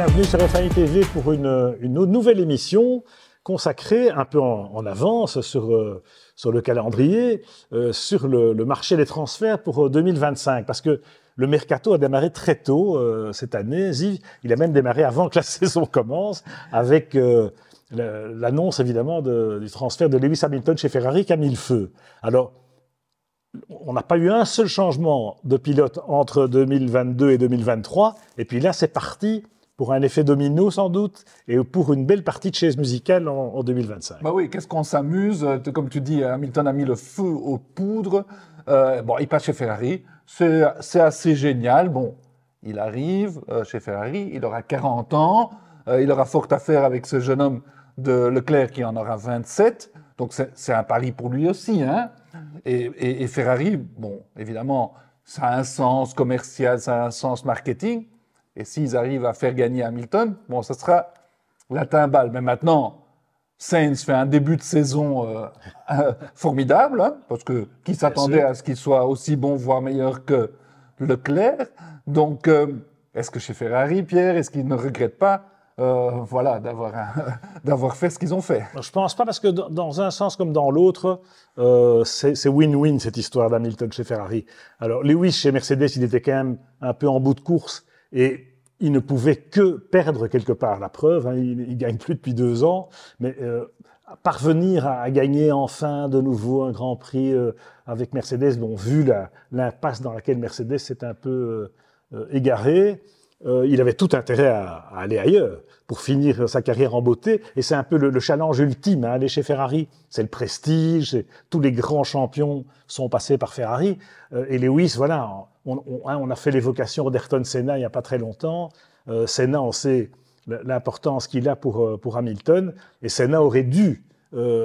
bienvenue sur FAI TV pour une nouvelle émission consacrée un peu en avance sur le calendrier, sur le marché des transferts pour 2025. Parce que le mercato a démarré très tôt cette année. Ziv, il a même démarré avant que la saison commence, avec l'annonce évidemment du transfert de Lewis Hamilton chez Ferrari qui a mis le feu. Alors, on n'a pas eu un seul changement de pilote entre 2022 et 2023, et puis là c'est parti pour un effet domino sans doute, et pour une belle partie de chaise musicale en 2025. Bah oui, qu'est-ce qu'on s'amuse, comme tu dis, Hamilton a mis le feu aux poudres, il passe chez Ferrari, c'est assez génial, bon, il arrive chez Ferrari, il aura 40 ans, il aura fort à faire avec ce jeune homme de Leclerc qui en aura 27, donc c'est un pari pour lui aussi, hein. Et Ferrari, bon, évidemment, ça a un sens commercial, ça a un sens marketing. Et s'ils arrivent à faire gagner Hamilton, bon, ça sera la timbale. Mais maintenant, Sainz fait un début de saison formidable, hein, parce que qui s'attendait à ce qu'il soit aussi bon, voire meilleur que Leclerc. Donc, est-ce que chez Ferrari, Pierre, est-ce qu'ils ne regrettent pas voilà, d'avoir fait ce qu'ils ont fait? Je pense pas, parce que dans un sens comme dans l'autre, c'est win-win cette histoire d'Hamilton chez Ferrari. Alors Lewis chez Mercedes, il était quand même un peu en bout de course et il ne pouvait que perdre quelque part. La preuve, hein, il gagne plus depuis 2 ans, mais parvenir à gagner enfin de nouveau un Grand Prix avec Mercedes, bon, vu l'impasse dans laquelle Mercedes s'est un peu égarée, il avait tout intérêt à aller ailleurs pour finir sa carrière en beauté. Et c'est un peu le challenge ultime, hein, aller chez Ferrari. C'est le prestige, tous les grands champions sont passés par Ferrari. Et Lewis, voilà, on a fait l'évocation d'Ayrton Senna il n'y a pas très longtemps. Senna, on sait l'importance qu'il a pour Hamilton. Et Senna aurait dû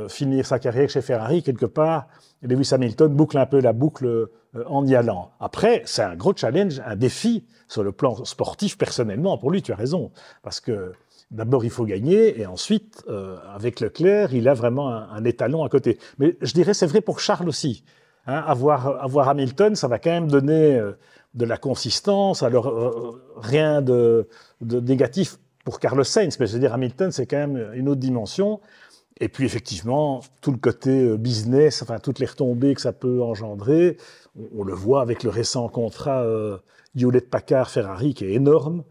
finir sa carrière chez Ferrari quelque part. Lewis Hamilton boucle un peu la boucle en y allant. Après, c'est un gros challenge, un défi sur le plan sportif personnellement. Pour lui, tu as raison, parce que d'abord il faut gagner, et ensuite, avec Leclerc, il a vraiment un étalon à côté. Mais je dirais, c'est vrai pour Charles aussi. Hein, avoir Hamilton, ça va quand même donner de la consistance. Alors, rien de négatif pour Carlos Sainz, mais je veux dire, Hamilton, c'est quand même une autre dimension. Et puis effectivement, tout le côté business, enfin toutes les retombées que ça peut engendrer, on le voit avec le récent contrat Hewlett-Packard-Ferrari qui est énorme.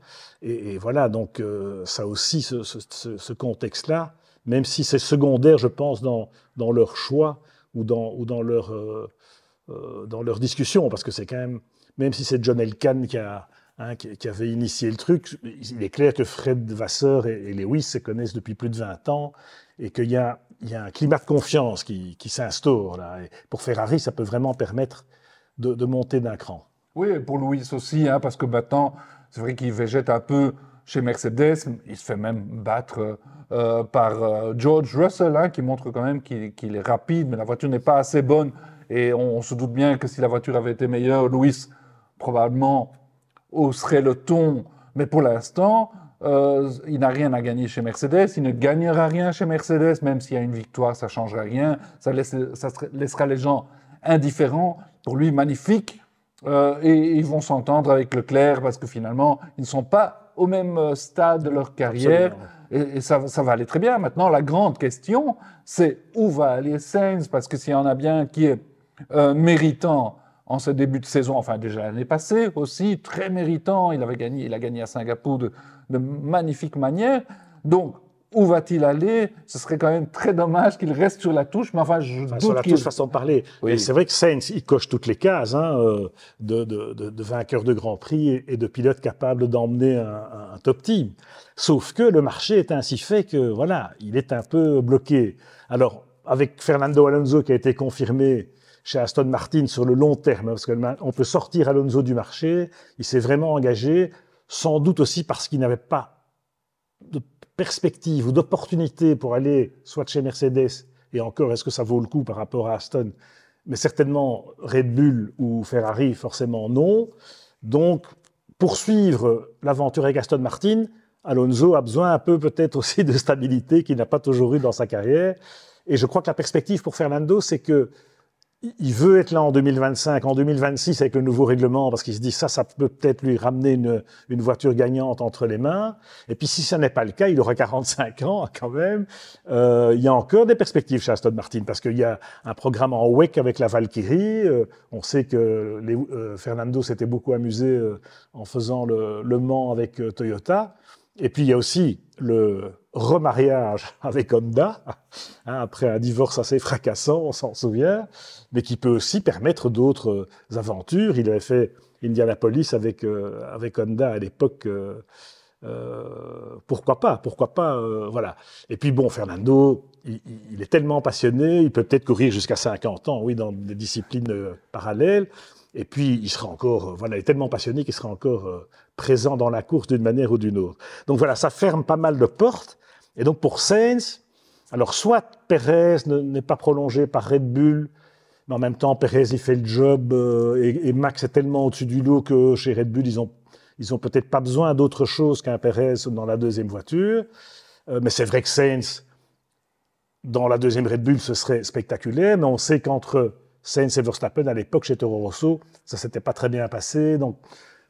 Et voilà, donc ça aussi, ce contexte-là, même si c'est secondaire, je pense, dans leur choix ou dans leur discussion, parce que c'est quand même si c'est John Elkann qui avait initié le truc, il est clair que Fred Vasseur et Lewis se connaissent depuis plus de 20 ans, et qu'il y a un climat de confiance qui s'instaure là. Et pour Ferrari, ça peut vraiment permettre de monter d'un cran. Oui, et pour Lewis aussi, hein, parce que maintenant, c'est vrai qu'il végète un peu chez Mercedes. Il se fait même battre par George Russell, hein, qui montre quand même qu'il est rapide, mais la voiture n'est pas assez bonne. Et on se doute bien que si la voiture avait été meilleure, Lewis probablement hausserait le ton. Mais pour l'instant, il n'a rien à gagner chez Mercedes, il ne gagnera rien chez Mercedes, même s'il y a une victoire, ça ne changera rien, ça laissera les gens indifférents. Pour lui, magnifique, et ils vont s'entendre avec Leclerc, parce que finalement, ils ne sont pas au même stade de leur carrière, et ça va aller très bien. Maintenant, la grande question, c'est où va aller Sainz, parce que s'il y en a bien qui est méritant en ce début de saison, enfin déjà l'année passée aussi, très méritant, il a gagné à Singapour de magnifique manière. Donc, où va-t-il aller? Ce serait quand même très dommage qu'il reste sur la touche, mais enfin, je doute sur la touche, façon de parler. Oui. Et c'est vrai que Sainz, il coche toutes les cases, hein, de vainqueur de Grand Prix et de pilote capable d'emmener un top team. Sauf que le marché est ainsi fait que, voilà, il est un peu bloqué. Alors, avec Fernando Alonso qui a été confirmé chez Aston Martin sur le long terme, parce qu'on peut sortir Alonso du marché, il s'est vraiment engagé, sans doute aussi parce qu'il n'avait pas de perspective ou d'opportunité pour aller soit chez Mercedes, et encore, est-ce que ça vaut le coup par rapport à Aston? Mais certainement Red Bull ou Ferrari, forcément non. Donc, poursuivre l'aventure avec Aston Martin, Alonso a besoin un peu peut-être aussi de stabilité qu'il n'a pas toujours eu dans sa carrière. Et je crois que la perspective pour Fernando, c'est que il veut être là en 2025, en 2026 avec le nouveau règlement, parce qu'il se dit ça peut peut-être lui ramener une voiture gagnante entre les mains. Et puis si ça n'est pas le cas, il aura 45 ans quand même. Il y a encore des perspectives chez Aston Martin, parce qu'il y a un programme en WEC avec la Valkyrie. On sait que Fernando s'était beaucoup amusé en faisant le Mans avec Toyota. Et puis il y a aussi le remariage avec Honda, hein, après un divorce assez fracassant, on s'en souvient, mais qui peut aussi permettre d'autres aventures. Il avait fait Indianapolis avec Honda à l'époque. Pourquoi pas, voilà. Et puis bon, Fernando, il est tellement passionné, il peut peut-être courir jusqu'à 50 ans, oui, dans des disciplines parallèles. Et puis, il sera encore, il est tellement passionné qu'il sera encore présent dans la course d'une manière ou d'une autre. Donc voilà, ça ferme pas mal de portes. Et donc pour Sainz, alors soit Pérez n'est pas prolongé par Red Bull, mais en même temps, Pérez, il fait le job, et Max est tellement au-dessus du lot que chez Red Bull, ils ont peut-être pas besoin d'autre chose qu'un Pérez dans la deuxième voiture. Mais c'est vrai que Sainz, dans la deuxième Red Bull, ce serait spectaculaire, mais on sait qu'entre Sainz et Verstappen, à l'époque, chez Toro Rosso, ça s'était pas très bien passé. Donc,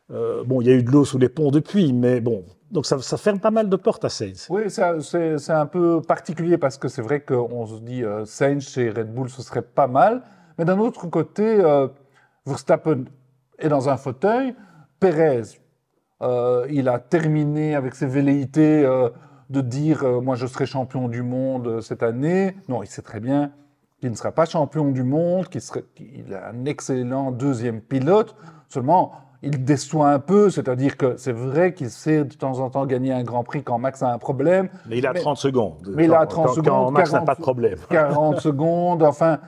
bon, il y a eu de l'eau sous les ponts depuis, mais bon, donc ça ferme pas mal de portes à Sainz. Oui, c'est un peu particulier parce que c'est vrai qu'on se dit Sainz chez Red Bull, ce serait pas mal. Mais d'un autre côté, Verstappen est dans un fauteuil. Pérez, il a terminé avec ses velléités de dire moi je serai champion du monde cette année. Non, il sait très bien qu'il ne sera pas champion du monde, qu'il est un excellent deuxième pilote. Seulement, il déçoit un peu, c'est-à-dire que c'est vrai qu'il sait de temps en temps gagner un Grand Prix quand Max a un problème. Mais il a 30 secondes. Mais il a 30 secondes. Quand Max n'a pas de problème. 40 secondes, enfin,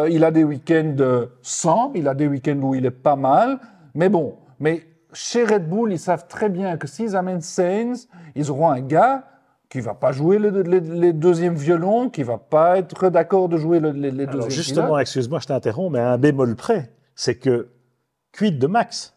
il a des week-ends sans, il a des week-ends où il est pas mal. Mais bon, chez Red Bull, ils savent très bien que s'ils amènent Sainz, ils auront un gars qui va pas jouer les deuxièmes violons, qui va pas être d'accord de jouer les deuxièmes pilotes. Justement, excuse-moi, je t'interromps, mais à un bémol près, c'est que quid de Max?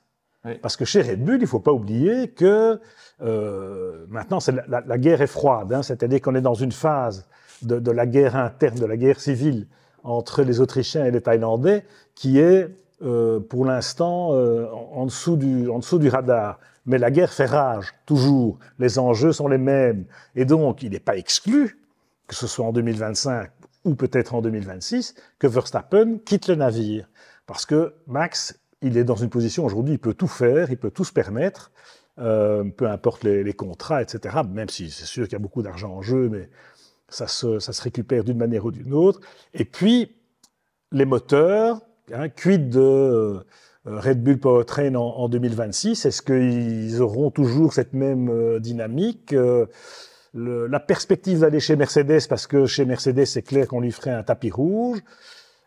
Oui. Parce que chez Red Bull, il faut pas oublier que maintenant, la guerre est froide, hein, c'est-à-dire qu'on est dans une phase de la guerre interne, de la guerre civile entre les Autrichiens et les Thaïlandais, qui est pour l'instant en dessous du radar. Mais la guerre fait rage, toujours. Les enjeux sont les mêmes. Et donc, il n'est pas exclu, que ce soit en 2025 ou peut-être en 2026, que Verstappen quitte le navire. Parce que Max, il est dans une position aujourd'hui, il peut tout faire, il peut tout se permettre, peu importe les contrats, etc. Même si c'est sûr qu'il y a beaucoup d'argent en jeu, mais ça se récupère d'une manière ou d'une autre. Et puis, les moteurs, hein, quid de Red Bull Powertrain en 2026, est-ce qu'ils auront toujours cette même dynamique la perspective d'aller chez Mercedes, parce que chez Mercedes, c'est clair qu'on lui ferait un tapis rouge.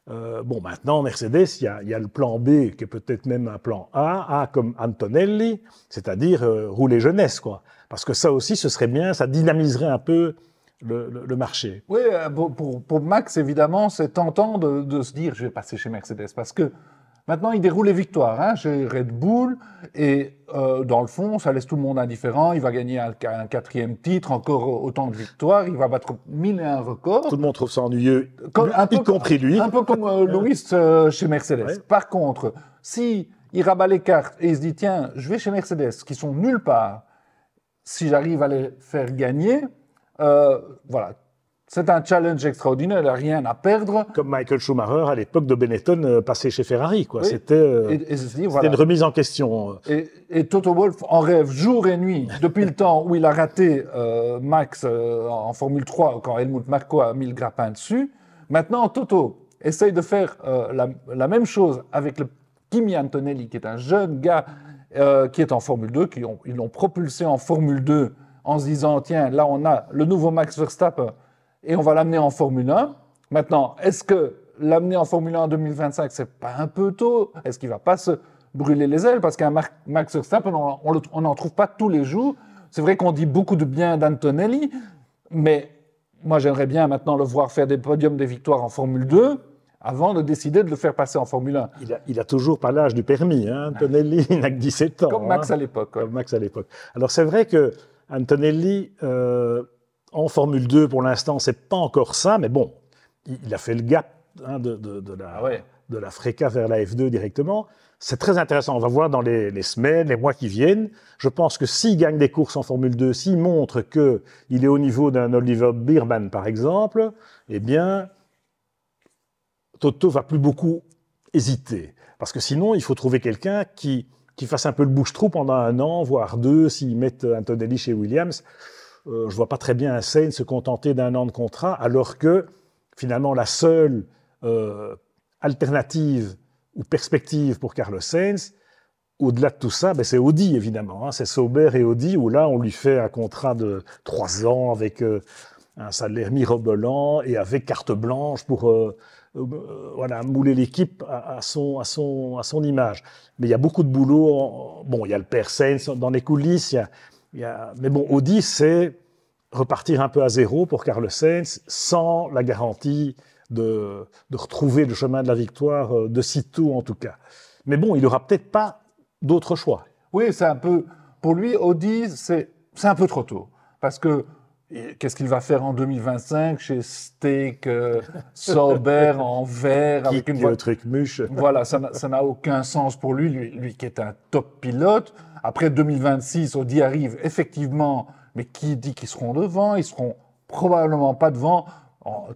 Bon, maintenant, Mercedes, il y a le plan B, qui est peut-être même un plan A comme Antonelli, c'est-à-dire rouler jeunesse, quoi. Parce que ça aussi, ce serait bien, ça dynamiserait un peu le marché. Oui, pour Max, évidemment, c'est tentant de se dire, je vais passer chez Mercedes, parce que maintenant, il déroule les victoires, hein, chez Red Bull, et dans le fond, ça laisse tout le monde indifférent. Il va gagner un 4e titre, encore autant de victoires, il va battre 1001 records. Tout le monde trouve ça ennuyeux, y compris lui. Un peu comme Lewis chez Mercedes. Ouais. Par contre, si il rabat les cartes et il se dit, tiens, je vais chez Mercedes, qui sont nulle part, si j'arrive à les faire gagner, voilà. C'est un challenge extraordinaire, il n'a rien à perdre. Comme Michael Schumacher à l'époque de Benetton passé chez Ferrari, quoi. Oui. C'était voilà. Une remise en question. Et Toto Wolff en rêve jour et nuit depuis le temps où il a raté Max en Formule 3 quand Helmut Marko a mis le grappin dessus. Maintenant, Toto essaye de faire la même chose avec le Kimi Antonelli, qui est un jeune gars qui est en Formule 2, ils l'ont propulsé en Formule 2 en se disant, tiens, là on a le nouveau Max Verstappen, et on va l'amener en Formule 1. Maintenant, est-ce que l'amener en Formule 1 en 2025, c'est pas un peu tôt? Est-ce qu'il va pas se brûler les ailes? Parce qu'un Max Verstappen, on n'en trouve pas tous les jours. C'est vrai qu'on dit beaucoup de bien d'Antonelli, mais moi, j'aimerais bien maintenant le voir faire des podiums, des victoires en Formule 2, avant de décider de le faire passer en Formule 1. Il a toujours pas l'âge du permis, hein. Antonelli, il n'a que 17 ans. Comme Max à l'époque. Comme Max à l'époque. Alors, c'est vrai que Antonelli... en Formule 2, pour l'instant, c'est pas encore ça, mais bon, il a fait le gap hein, Ah ouais. de la FRECA vers la F2 directement. C'est très intéressant. On va voir dans les semaines, les mois qui viennent. Je pense que s'il gagne des courses en Formule 2, s'il montre qu'il est au niveau d'un Oliver Bearman, par exemple, eh bien, Toto va plus beaucoup hésiter. Parce que sinon, il faut trouver quelqu'un qui fasse un peu le bouche-trou pendant 1 an, voire 2, s'ils mettent Antonelli chez Williams. Je ne vois pas très bien un Sainz se contenter d'1 an de contrat, alors que finalement la seule alternative ou perspective pour Carlos Sainz, au-delà de tout ça, ben c'est Audi évidemment. Hein, c'est Sauber et Audi où là on lui fait un contrat de 3 ans avec un salaire mirobolant et avec carte blanche pour voilà, mouler l'équipe à son image. Mais il y a beaucoup de boulot. Bon, il y a le père Sainz dans les coulisses. Mais bon, Audi, c'est repartir un peu à zéro pour Carlos Sainz sans la garantie de retrouver le chemin de la victoire de sitôt en tout cas. Mais bon, il n'aura peut-être pas d'autre choix. Oui, c'est un peu... Pour lui, Audi, c'est un peu trop tôt. Parce que qu'est-ce qu'il va faire en 2025 chez Steak, Sauber, en vert, avec une voiture truc mûche. Voilà, ça n'a aucun sens pour lui qui est un top pilote. Après 2026, Audi arrive effectivement, mais qui dit qu'ils seront devant? Ils seront probablement pas devant.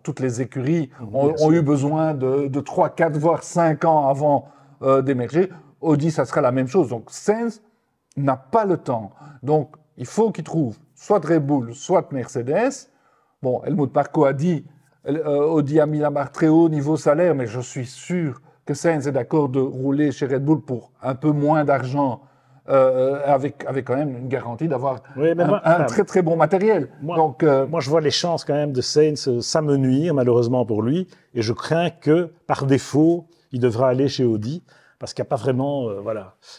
Toutes les écuries ont eu besoin de 3, 4, voire 5 ans avant d'émerger. Audi, ça sera la même chose. Donc, Sainz n'a pas le temps. Donc, il faut qu'il trouve soit Red Bull, soit Mercedes. Bon, Helmut Marko a dit, Audi a mis la barre très haut niveau salaire, mais je suis sûr que Sainz est d'accord de rouler chez Red Bull pour un peu moins d'argent, avec quand même une garantie d'avoir un très très bon matériel. Moi, je vois les chances quand même de Sainz s'amenuire, malheureusement pour lui, et je crains que, par défaut, il devra aller chez Audi, parce qu'il n'y a pas vraiment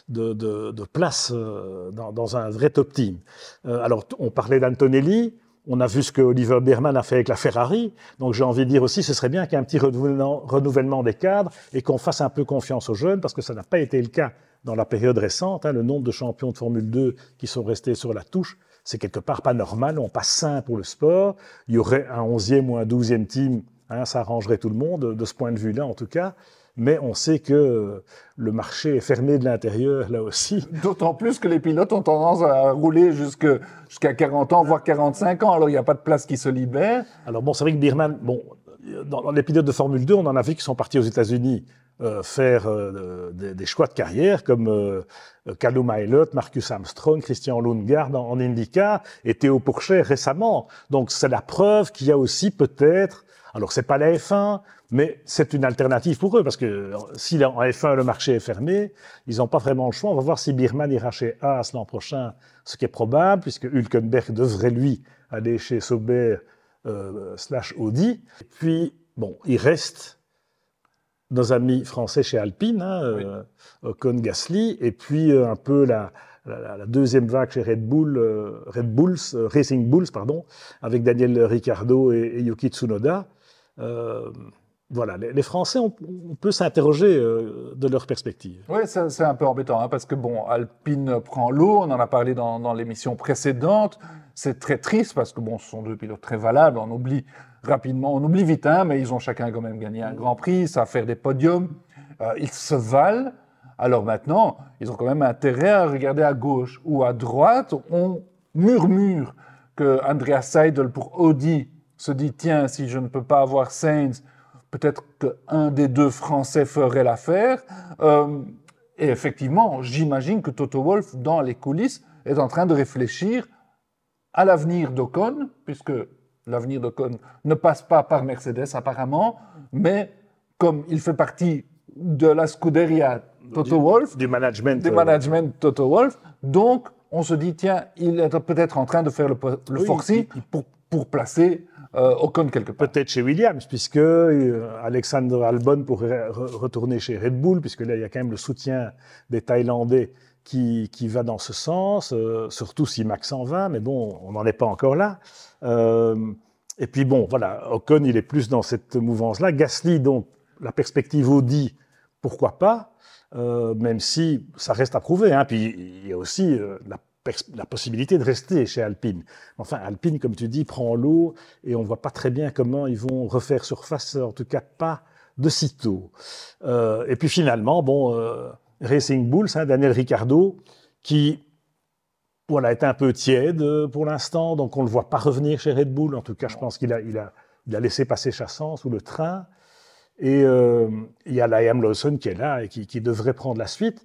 de place dans un vrai top team. Alors, on parlait d'Antonelli, on a vu ce que Oliver Bearman a fait avec la Ferrari, donc j'ai envie de dire aussi, ce serait bien qu'il y ait un petit renouvellement des cadres et qu'on fasse un peu confiance aux jeunes, parce que ça n'a pas été le cas dans la période récente. Hein, le nombre de champions de Formule 2 qui sont restés sur la touche, c'est quelque part pas normal, on passe sain pour le sport. Il y aurait un 11e ou un 12e team, hein, ça arrangerait tout le monde, de ce point de vue-là en tout cas. Mais on sait que le marché est fermé de l'intérieur, là aussi. D'autant plus que les pilotes ont tendance à rouler jusqu'à 40 ans, voire 45 ans. Alors, il n'y a pas de place qui se libère. Alors bon, c'est vrai que Bearman, bon, dans les pilotes de Formule 2, on en a vu qui sont partis aux États-Unis faire des choix de carrière, comme Callum Ilott, Marcus Armstrong, Christian Lundgaard en IndyCar, et Théo Pourchaire récemment. Donc, c'est la preuve qu'il y a aussi peut-être... Alors, c'est pas la F1, mais c'est une alternative pour eux, parce que si en F1 le marché est fermé, ils n'ont pas vraiment le choix. On va voir si Bearman ira chez Haas l'an prochain, ce qui est probable, puisque Hülkenberg devrait, lui, aller chez Sauber / Audi. Et puis, bon, il reste nos amis français chez Alpine, hein, oui. Ocon, Gasly, et puis un peu la deuxième vague chez Racing Bulls, pardon, avec Daniel Ricciardo et Yuki Tsunoda. Voilà, les Français, on peut s'interroger de leur perspective. Oui, c'est un peu embêtant, hein, parce que bon, Alpine prend l'eau, on en a parlé dans l'émission précédente. C'est très triste parce que bon, ce sont 2 pilotes très valables, on oublie rapidement, on oublie vite, hein, mais ils ont chacun quand même gagné un Grand Prix, ça va faire des podiums, ils se valent. Alors maintenant, ils ont quand même intérêt à regarder à gauche ou à droite. On murmure que Andreas Seidl pour Audi se dit tiens, si je ne peux pas avoir Sainz, peut-être qu'un des 2 Français ferait l'affaire. Et effectivement, j'imagine que Toto Wolff, dans les coulisses, est en train de réfléchir à l'avenir d'Ocon, puisque l'avenir d'Ocon ne passe pas par Mercedes apparemment, mais comme il fait partie de la Scuderia Toto Wolff, du management Toto Wolff, donc on se dit tiens, il est peut-être en train de faire le forcing pour placer Ocon quelque part. Peut-être chez Williams, puisque Alexander Albon pourrait retourner chez Red Bull, puisque là, il y a quand même le soutien des Thaïlandais qui va dans ce sens, surtout si Max en va, mais bon, on n'en est pas encore là. Et puis bon, voilà, Ocon, il est plus dans cette mouvance-là. Gasly, donc, la perspective Audi, pourquoi pas, même si ça reste à prouver. Hein. Puis il y a aussi la possibilité de rester chez Alpine. Enfin, Alpine, comme tu dis, prend l'eau et on ne voit pas très bien comment ils vont refaire surface, en tout cas pas de sitôt. Et puis finalement, bon, Racing Bulls, hein, Daniel Ricciardo, qui voilà, est un peu tiède pour l'instant, donc on ne le voit pas revenir chez Red Bull. En tout cas, je pense qu'il a laissé passer Chassan sous le train. Et il y a Liam Lawson qui est là et qui devrait prendre la suite.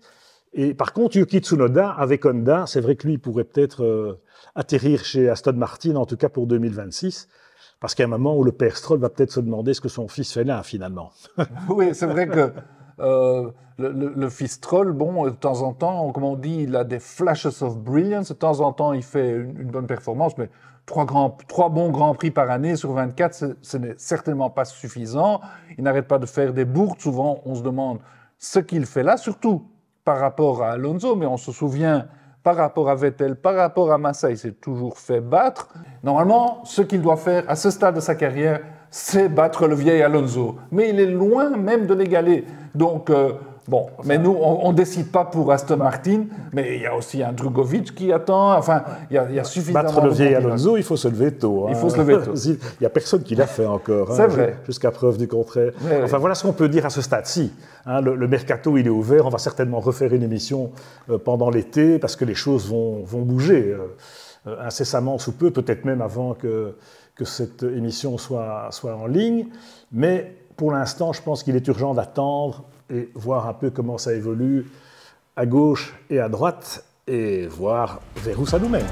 Et par contre, Yuki Tsunoda, avec Honda, c'est vrai que lui pourrait peut-être atterrir chez Aston Martin, en tout cas pour 2026, parce qu'il y a un moment où le père Stroll va peut-être se demander ce que son fils fait là, finalement. Oui, c'est vrai que le fils Stroll, bon, de temps en temps, comme on dit, il a des flashes of brilliance. De temps en temps, il fait une bonne performance, mais 3 bons Grands Prix par année sur 24, ce n'est certainement pas suffisant. Il n'arrête pas de faire des bourdes. Souvent, on se demande ce qu'il fait là, surtout par rapport à Alonso, mais on se souvient, par rapport à Vettel, par rapport à Massa, il s'est toujours fait battre. Normalement, ce qu'il doit faire à ce stade de sa carrière, c'est battre le vieil Alonso. Mais il est loin même de l'égaler. Donc, bon, mais nous, on ne décide pas pour Aston Martin, mais il y a aussi un Drugovich qui attend. Enfin, il y a suffisamment... Battre le vieil Alonso, il faut se lever tôt. Il faut se lever tôt. Il n'y a personne qui l'a fait encore. C'est vrai. Jusqu'à preuve du contraire. Ouais, enfin, voilà ce qu'on peut dire à ce stade-ci. Hein, le mercato, il est ouvert. On va certainement refaire une émission pendant l'été parce que les choses vont bouger incessamment sous peu, peut-être même avant que cette émission soit en ligne. Mais pour l'instant, je pense qu'il est urgent d'attendre et voir un peu comment ça évolue à gauche et à droite et voir vers où ça nous mène.